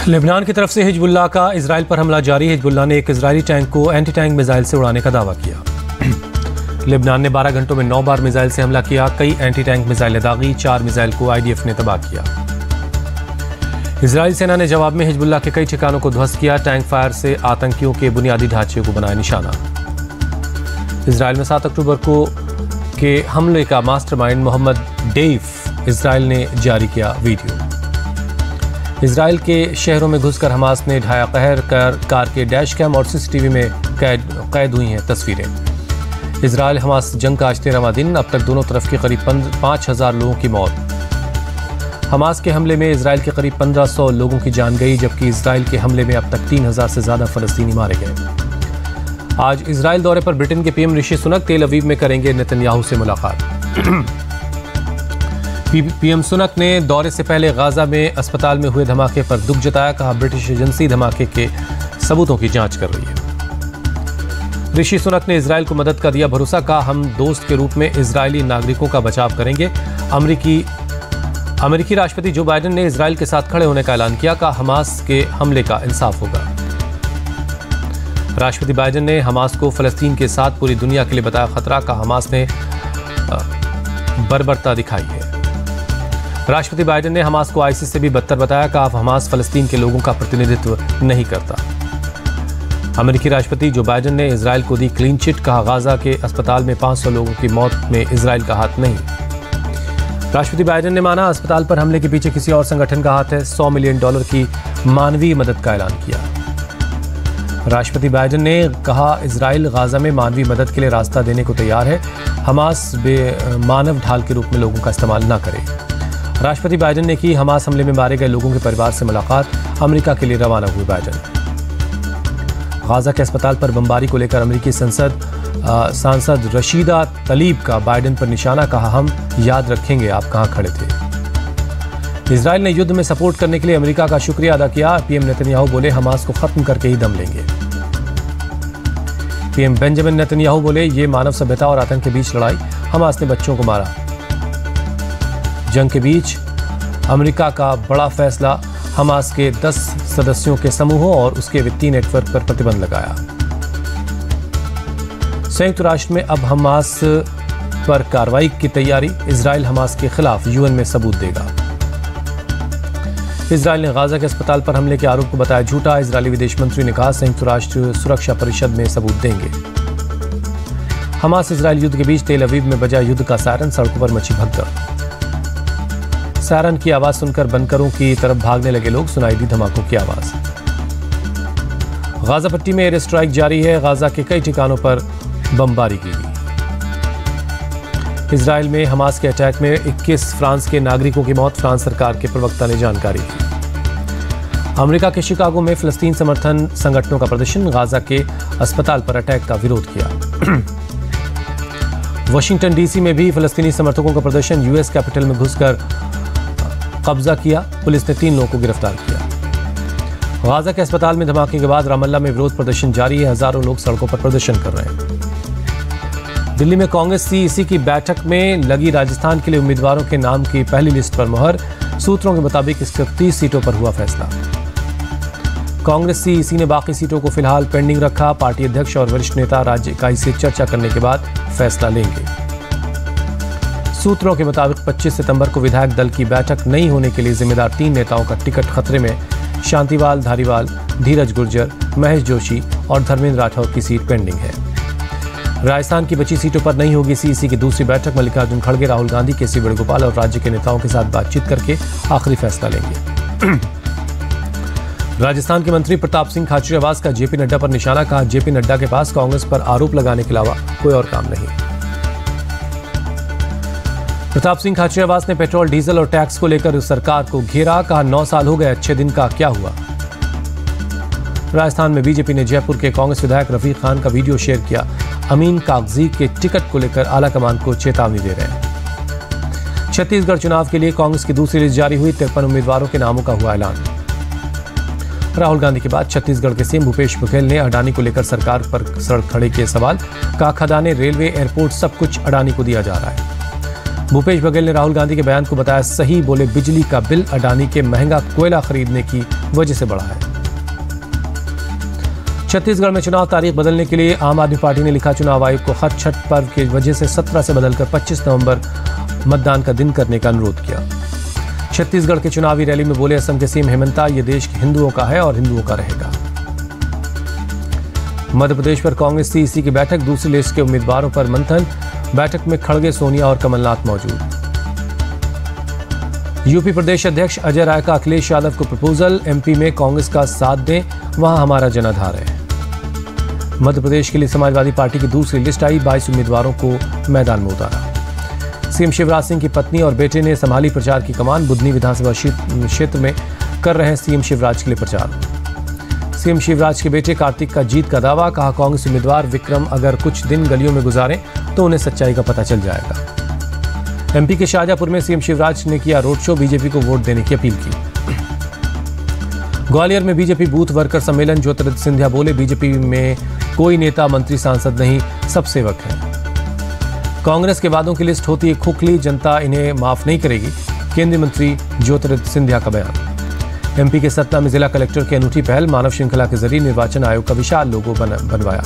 Lebanon की तरफ से हिजबुल्लाह का इजराइल पर हमला जारी। हिजबुल्लाह ने एक इजरायली टैंक को एंटी टैंक मिसाइल से उड़ाने का दावा किया। लेबनान ने 12 घंटों में 9 बार मिसाइल से हमला किया। कई एंटी टैंक मिसाइलें दागी। 4 मिसाइल को आईडीएफ ने तबाह किया। इजराइल सेना ने जवाब में हिजबुल्लाह के कई ठिकानों को ध्वस्त किया। टैंक फायर से आतंकियों के बुनियादी ढांचे को बनाया निशाना। इजराइल में 7 अक्टूबर को के हमले का मास्टरमाइंड मोहम्मद डेइफ इजराइल ने जारी किया वीडियो। इजराइल के शहरों में घुसकर हमास ने ढाया कहर कर। कार के डैश कैम और सीसीटीवी में कैद हुई हैं तस्वीरें। इजराइल हमास जंग का आज 13वां दिन। अब तक दोनों तरफ के करीब 5,000 लोगों की मौत। हमास के हमले में इजराइल के करीब 1500 लोगों की जान गई, जबकि इजराइल के हमले में अब तक 3000 से ज्यादा फलस्तीनी मारे गए। आज इजराइल दौरे पर ब्रिटेन के पीएम ऋषि सुनक तेल अवीव में करेंगे नेतन्याहू से मुलाकात। पीएम सुनक ने दौरे से पहले गाजा में अस्पताल में हुए धमाके पर दुख जताया। कहा ब्रिटिश एजेंसी धमाके के सबूतों की जांच कर रही है। ऋषि सुनक ने इजराइल को मदद का दिया भरोसा। कहा हम दोस्त के रूप में इजरायली नागरिकों का बचाव करेंगे। अमेरिकी राष्ट्रपति जो बाइडेन ने इजराइल के साथ खड़े होने का ऐलान किया। कहा हमास के हमले का इंसाफ होगा। राष्ट्रपति बाइडेन ने हमास को फलस्तीन के साथ पूरी दुनिया के लिए बताया खतरा। का हमास ने बर्बरता दिखाई है। राष्ट्रपति बाइडेन ने हमास को आईसिस से भी बदतर बताया। कहा हमास फलस्तीन के लोगों का प्रतिनिधित्व नहीं करता। अमेरिकी राष्ट्रपति जो बाइडेन ने इजराइल को दी क्लीन चिट। कहा गाजा के अस्पताल में 500 लोगों की मौत में इजराइल का हाथ नहीं। राष्ट्रपति बाइडेन ने माना अस्पताल पर हमले के पीछे किसी और संगठन का हाथ है। $100 मिलियन की मानवीय मदद का ऐलान किया। राष्ट्रपति बाइडेन ने कहा इजराइल गाजा में मानवीय मदद के लिए रास्ता देने को तैयार है। हमास मानव ढाल के रूप में लोगों का इस्तेमाल न करे। राष्ट्रपति बाइडेन ने की हमास हमले में मारे गए लोगों के परिवार से मुलाकात। अमेरिका के लिए रवाना हुए बाइडेन। गाजा के अस्पताल पर बमबारी को लेकर अमेरिकी सांसद रशीदा तलीब का बाइडेन पर निशाना। कहा हम याद रखेंगे आप कहां खड़े थे। इजराइल ने युद्ध में सपोर्ट करने के लिए अमेरिका का शुक्रिया अदा किया। पीएम नेतन्याहू बोले हमास को खत्म करके ही दम लेंगे। पीएम बेंजामिन नेतन्याहू बोले ये मानव सभ्यता और आतंक के बीच लड़ाई। हमास ने बच्चों को मारा। जंग के बीच अमेरिका का बड़ा फैसला। हमास के 10 सदस्यों के समूहों और उसके वित्तीय नेटवर्क पर प्रतिबंध लगाया। संयुक्त राष्ट्र में अब हमास पर कार्रवाई की तैयारी। इजराइल हमास के खिलाफ यूएन में सबूत देगा। इजराइल ने गाजा के अस्पताल पर हमले के आरोप को बताया झूठा। इजरायली विदेश मंत्री ने कहा संयुक्त राष्ट्र सुरक्षा परिषद में सबूत देंगे। हमास इजराइल युद्ध के बीच तेल अवीव में बजा युद्ध का सायरन। सड़कों पर मची भगदड़। सायरन की आवाज सुनकर बंकरों की तरफ भागने लगे लोग। सुनाई दी धमाकों की आवाज। गाजा पट्टी में एयर स्ट्राइक जारी है। गाजा के कई ठिकानों पर बमबारी की गई। इजराइल में हमास के अटैक में 21 फ्रांस के नागरिकों की मौत। फ्रांस सरकार के प्रवक्ता ने जानकारी दी। अमेरिका के शिकागो में फिलिस्तीन समर्थन संगठनों का प्रदर्शन। गाजा के अस्पताल पर अटैक का विरोध किया। वाशिंगटन डीसी में भी फिलिस्तीनी समर्थकों का प्रदर्शन। यूएस कैपिटल में घुसकर कब्जा किया। पुलिस ने 3 लोगों को गिरफ्तार किया। गाजा के अस्पताल में धमाके के बाद रामल्ला में विरोध प्रदर्शन जारी है। हजारों लोग सड़कों पर प्रदर्शन कर रहे हैं। दिल्ली में कांग्रेस सीईसी की बैठक में लगी राजस्थान के लिए उम्मीदवारों के नाम की पहली लिस्ट पर मुहर। सूत्रों के मुताबिक 31 सीटों पर हुआ फैसला। कांग्रेस सीईसी ने बाकी सीटों को फिलहाल पेंडिंग रखा। पार्टी अध्यक्ष और वरिष्ठ नेता राज्य इकाई से चर्चा करने के बाद फैसला लेंगे। सूत्रों के मुताबिक 25 सितंबर को विधायक दल की बैठक नहीं होने के लिए जिम्मेदार 3 नेताओं का टिकट खतरे में। शांतिलाल धारीवाल, धीरज गुर्जर, महेश जोशी और धर्मेंद्र राठौर की सीट पेंडिंग है। राजस्थान की बची सीटों पर नहीं होगी सीईसी की दूसरी बैठक। मल्लिकार्जुन खड़गे, राहुल गांधी, केसी वेणुगोपाल और राज्य के नेताओं के साथ बातचीत करके आखिरी फैसला लेंगे। राजस्थान के मंत्री प्रताप सिंह खाचरियावास का जेपी नड्डा पर निशाना। कहा जेपी नड्डा के पास कांग्रेस पर आरोप लगाने के अलावा कोई और काम नहीं। प्रताप सिंह खाचरियावास ने पेट्रोल डीजल और टैक्स को लेकर सरकार को घेरा। कहा 9 साल हो गए, अच्छे दिन का क्या हुआ। राजस्थान में बीजेपी ने जयपुर के कांग्रेस विधायक रफीक खान का वीडियो शेयर किया। अमीन कागजी के टिकट को लेकर आलाकमान को चेतावनी दे रहे हैं। छत्तीसगढ़ चुनाव के लिए कांग्रेस की दूसरी लिस्ट जारी हुई। 53 उम्मीदवारों के नामों का हुआ ऐलान। राहुल गांधी के बाद छत्तीसगढ़ के सीएम भूपेश बघेल ने अडानी को लेकर सरकार पर सड़क खड़े किए सवाल। कहा खदानें, रेलवे, एयरपोर्ट सब कुछ अडानी को दिया जा रहा है। भूपेश बघेल ने राहुल गांधी के बयान को बताया सही, बोले बिजली का बिल अडानी के महंगा कोयला खरीदने की वजह से बढ़ा है। छत्तीसगढ़ में चुनाव तारीख बदलने के लिए आम आदमी पार्टी ने लिखा चुनाव आयोग को खत, छठ पर्व की वजह से 17 से बदलकर 25 नवंबर मतदान का दिन करने का अनुरोध किया। छत्तीसगढ़ के चुनावी रैली में बोले असम के सीएम हेमंता, ये देश हिंदुओं का है और हिंदुओं का रहेगा। मध्य प्रदेश पर कांग्रेस सीईसी की बैठक, दूसरी लिस्ट के उम्मीदवारों पर मंथन। बैठक में खड़गे, सोनिया और कमलनाथ मौजूद। यूपी प्रदेश अध्यक्ष अजय राय का अखिलेश यादव को प्रपोजल, एमपी में कांग्रेस का साथ दें, वहां हमारा जनाधार है। मध्य प्रदेश के लिए समाजवादी पार्टी की दूसरी लिस्ट आई, 22 उम्मीदवारों को मैदान में उतारा। सीएम शिवराज सिंह की पत्नी और बेटे ने संभाली प्रचार की कमान, बुधनी विधानसभा क्षेत्र में कर रहे हैं सीएम शिवराज के लिए प्रचार। सीएम शिवराज के बेटे कार्तिक का जीत का दावा, कहा कांग्रेस उम्मीदवार विक्रम अगर कुछ दिन गलियों में गुजारें तो उन्हें सच्चाई का पता चल जाएगा। एमपी के शाहजहांपुर में सीएम शिवराज ने किया रोड शो, बीजेपी को वोट देने की अपील की। ग्वालियर में बीजेपी बूथ वर्कर सम्मेलन, ज्योतिरादित्य सिंधिया बोले बीजेपी में कोई नेता मंत्री सांसद नहीं, सब सेवक हैं। कांग्रेस के वादों की लिस्ट होती है खोखली, जनता इन्हें माफ नहीं करेगी, केंद्रीय मंत्री ज्योतिरादित्य सिंधिया का बयान। एमपी के सतना में जिला कलेक्टर की अनूठी पहल, मानव श्रृंखला के जरिए निर्वाचन आयोग का विशाल लोगो बनवाया।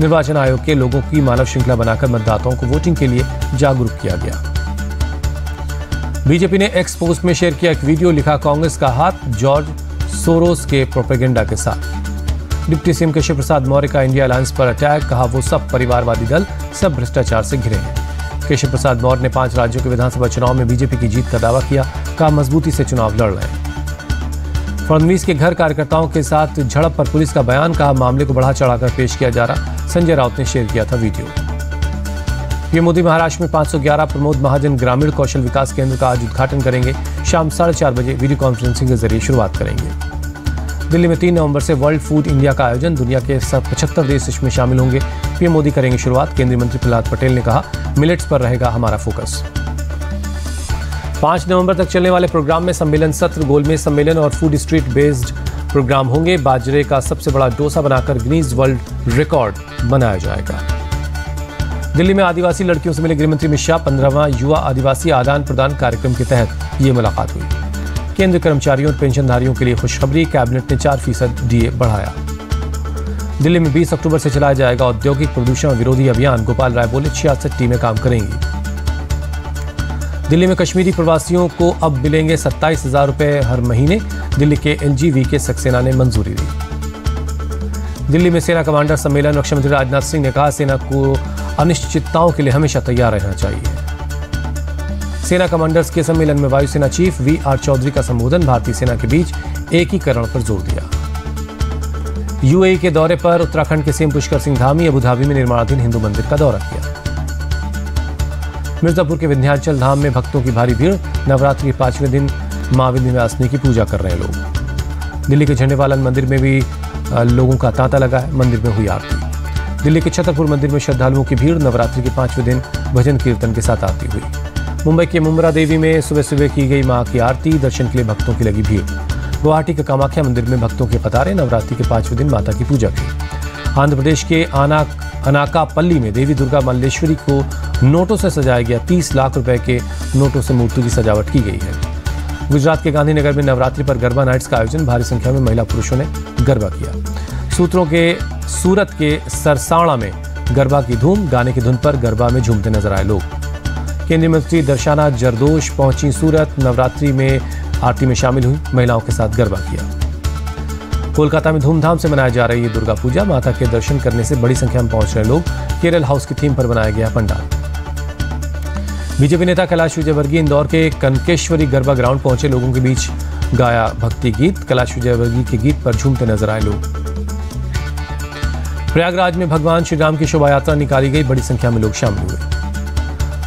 निर्वाचन आयोग के लोगों की मानव श्रृंखला बनाकर मतदाताओं को वोटिंग के लिए जागरूक किया गया। बीजेपी ने एक्स पोस्ट में शेयर किया एक वीडियो, लिखा कांग्रेस का हाथ जॉर्ज सोरोस के प्रोपेगेंडा के साथ। डिप्टी सीएम केशव प्रसाद मौर्य का इंडिया अलायंस पर अटैक, कहा वो सब परिवारवादी दल, सब भ्रष्टाचार से घिरे हैं। केशव प्रसाद मौर्य ने 5 राज्यों के विधानसभा चुनाव में बीजेपी की जीत का दावा किया, कहा मजबूती से चुनाव लड़ रहे हैं। फडणवीस के घर कार्यकर्ताओं के साथ झड़प पर पुलिस का बयान, कहा मामले को बढ़ा चढ़ाकर पेश किया जा रहा। संजय राउत ने शेयर किया था वीडियो। पीएम मोदी महाराष्ट्र में 511 प्रमोद महाजन ग्रामीण कौशल विकास केंद्र का आज उद्घाटन करेंगे, शाम 4:30 बजे वीडियो कॉन्फ्रेंसिंग के जरिए शुरुआत करेंगे। दिल्ली में 3 नवंबर से वर्ल्ड फूड इंडिया का आयोजन, दुनिया के 75 देश इसमें शामिल होंगे। पीएम मोदी करेंगे शुरुआत। केंद्रीय मंत्री प्रहलाद पटेल ने कहा मिलेट्स पर रहेगा हमारा फोकस। 5 नवंबर तक चलने वाले प्रोग्राम में सम्मेलन सत्र, गोलमेज सम्मेलन और फूड स्ट्रीट बेस्ड प्रोग्राम होंगे। बाजरे का सबसे बड़ा डोसा बनाकर गिनीज वर्ल्ड रिकॉर्ड बनाया जाएगा। दिल्ली में आदिवासी लड़कियों से मिले गृहमंत्री अमित शाह, 15वां युवा आदिवासी आदान प्रदान कार्यक्रम के तहत ये मुलाकात हुई। केंद्र कर्मचारियों और पेंशनधारियों के लिए खुशखबरी, कैबिनेट ने 4% डीए बढ़ाया। दिल्ली में 20 अक्टूबर से चलाया जाएगा औद्योगिक प्रदूषण विरोधी अभियान, गोपाल राय बोले 66 टीमें काम करेंगी। दिल्ली में कश्मीरी प्रवासियों को अब मिलेंगे 27,000 रुपए हर महीने, दिल्ली के LGV सक्सेना ने मंजूरी दी। दिल्ली में सेना कमांडर सम्मेलन, रक्षा मंत्री राजनाथ सिंह ने कहा सेना को अनिश्चितताओं के लिए हमेशा तैयार रहना चाहिए। सेना कमांडर्स के सम्मेलन में वायुसेना चीफ VR चौधरी का संबोधन, भारतीय सेना के बीच एकीकरण पर जोर दिया। UAE के दौरे पर उत्तराखंड के CM Pushkar Singh Dhami, Abu Dhabi में निर्माणाधीन हिंदू मंदिर का दौरा किया। मिर्जापुर के विंध्याचल धाम में भक्तों की भारी भीड़, नवरात्रि के 5वें दिन मां विंध्यवासिनी की पूजा कर रहे हैं लोग। दिल्ली के झंडेवालन मंदिर में भी लोगों का तांता लगा है, मंदिर में हुई आरती। दिल्ली के छतरपुर मंदिर में श्रद्धालुओं की भीड़, नवरात्रि के 5वें दिन भजन कीर्तन के साथ आरती हुई। मुंबई के मुंब्रा देवी में सुबह सुबह की गई मां की आरती, दर्शन के लिए भक्तों की लगी भीड़। गुवाहाटी के कामाख्या मंदिर में भक्तों की कतारें, नवरात्रि के 5वें दिन माता की पूजा की। आंध्र प्रदेश के अनाकापल्ली में देवी दुर्गा मल्लेश्वरी को नोटों से सजाया गया, 30 लाख रुपए के नोटों से मूर्ति की सजावट की गई है। गुजरात के गांधीनगर में नवरात्रि पर गरबा नाइट्स का आयोजन, भारी संख्या में महिला पुरुषों ने गरबा किया। सूरत के सरसाणा में गरबा की धूम, गाने की धुन पर गरबा में झूमते नजर आए लोग। केंद्रीय मंत्री दर्शना जरदोश पहुंची सूरत, नवरात्रि में आरती में शामिल हुई, महिलाओं के साथ गरबा किया। कोलकाता में धूमधाम से मनाई जा रही है दुर्गा पूजा, माता के दर्शन करने से बड़ी संख्या में पहुंच रहे लोग। केरल हाउस की थीम पर बनाया गया पंडाल। बीजेपी नेता कैलाश विजयवर्गीय इंदौर के कनकेश्वरी गरबा ग्राउंड पहुंचे, लोगों के बीच गाया भक्ति गीत। कैलाश विजयवर्गीय के गीत पर झूमते नजर आए लोग। प्रयागराज में भगवान श्री राम की शोभा यात्रा निकाली गई, बड़ी संख्या में लोग शामिल हुए।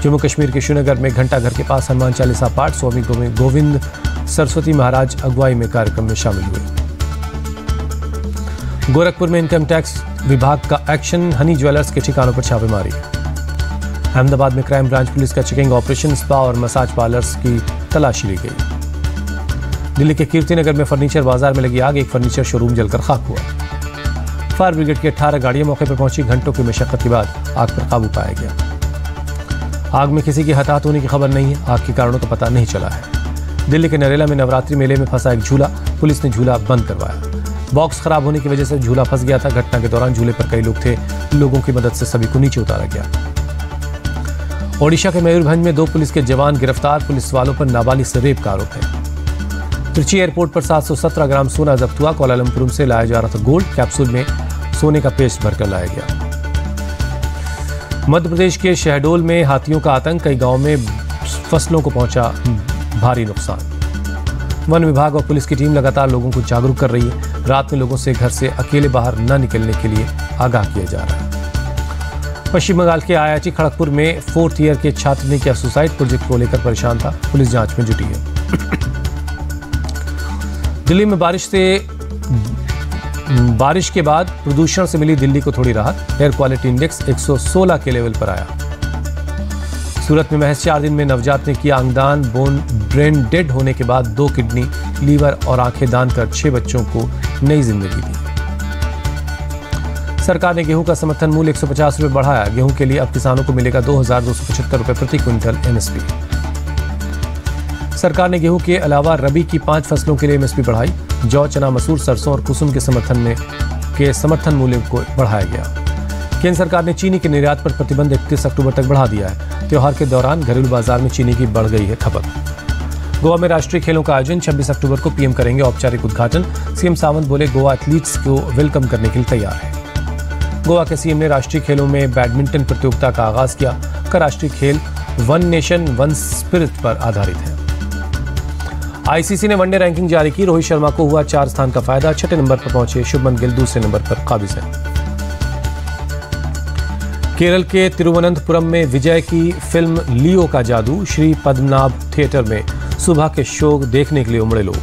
जम्मू कश्मीर के श्रीनगर में घंटाघर के पास हनुमान चालीसा पाठ, स्वामी गोविंद सरस्वती महाराज अगुवाई में कार्यक्रम में शामिल हुए। गोरखपुर में इनकम टैक्स विभाग का एक्शन, हनी ज्वेलर्स के ठिकानों पर छापेमारी। अहमदाबाद में क्राइम ब्रांच पुलिस का चेकिंग ऑपरेशन, स्पा और मसाज पार्लर्स की तलाशी ली गई। दिल्ली के कीर्तिनगर में फर्नीचर बाजार में लगी आग, एक फर्नीचर शोरूम जलकर खाक हुआ। फायर ब्रिगेड की 18 गाड़ियां मौके पर पहुंची, घंटों की मशक्कत के बाद आग पर काबू पाया गया। आग में किसी की हताहत होने की खबर नहीं है। आग के कारणों का पता नहीं चला है। दिल्ली के नरेला में नवरात्रि मेले में फंसा एक झूला, पुलिस ने झूला बंद करवाया। बॉक्स खराब होने की वजह से झूला फंस गया था। घटना के दौरान झूले पर कई लोग थे। लोगों की मदद से सभी को नीचे उतारा गया। ओडिशा के मयूरभंज में 2 पुलिस के जवान गिरफ्तार। पुलिस वालों पर नाबालिग से रेप का आरोप है। त्रिची एयरपोर्ट पर 717 ग्राम सोना जब्त हुआ। कोलालमपुर से लाया जा रहा था गोल्ड। कैप्सूल में सोने का पेस्ट भरकर लाया गया। मध्य प्रदेश के शहडोल में हाथियों का आतंक। कई गांवों में फसलों को पहुंचा भारी नुकसान। वन विभाग और पुलिस की टीम लगातार लोगों को जागरूक कर रही है। रात में लोगों से घर से अकेले बाहर न निकलने के लिए आगाह किया जा रहा है। पश्चिम बंगाल के आईआईटी खड़गपुर में 4th ईयर के छात्र ने किया सुसाइड। प्रोजेक्ट को लेकर परेशान था। पुलिस जांच में जुटी है। दिल्ली में बारिश के बाद प्रदूषण से मिली दिल्ली को थोड़ी राहत। एयर क्वालिटी इंडेक्स 116 के लेवल पर आया। सूरत में महज 4 दिन में नवजात ने किया अंगदान। ब्रेन डेड होने के बाद 2 किडनी, लीवर और आंखें दान कर 6 बच्चों को नई जिंदगी दी। सरकार ने गेहूं का समर्थन मूल्य 150 रुपये बढ़ाया। गेहूं के लिए अब किसानों को मिलेगा 2275 रुपये प्रति क्विंटल एमएसपी। सरकार ने गेहूं के अलावा रबी की 5 फसलों के लिए एमएसपी बढ़ाई। जौ, चना, मसूर, सरसों और कुसुम के समर्थन मूल्य को बढ़ाया गया। केंद्र सरकार ने चीनी के निर्यात पर प्रतिबंध 31 अक्टूबर तक बढ़ा दिया है। त्योहार के दौरान घरेलू बाजार में चीनी की बढ़ गई है खपत। गोवा में राष्ट्रीय खेलों का आयोजन 26 अक्टूबर को पीएम करेंगे औपचारिक उद्घाटन। सीएम सावंत बोले गोवा एथलीट्स को वेलकम करने के लिए तैयार है। गोवा के सीएम ने राष्ट्रीय खेलों में बैडमिंटन प्रतियोगिता का आगाज किया। का राष्ट्रीय खेल वन नेशन वन स्पिरिट पर आधारित है। आईसीसी ने वनडे रैंकिंग जारी की। रोहित शर्मा को हुआ 4 स्थान का फायदा। 6ठे नंबर पर पहुंचे शुभमन गिल दूसरे नंबर पर काबिज है। केरल के तिरुवनंतपुरम में विजय की फिल्म लियो का जादू। श्री पद्मनाभ थिएटर में सुबह के शो देखने के लिए उमड़े लोग।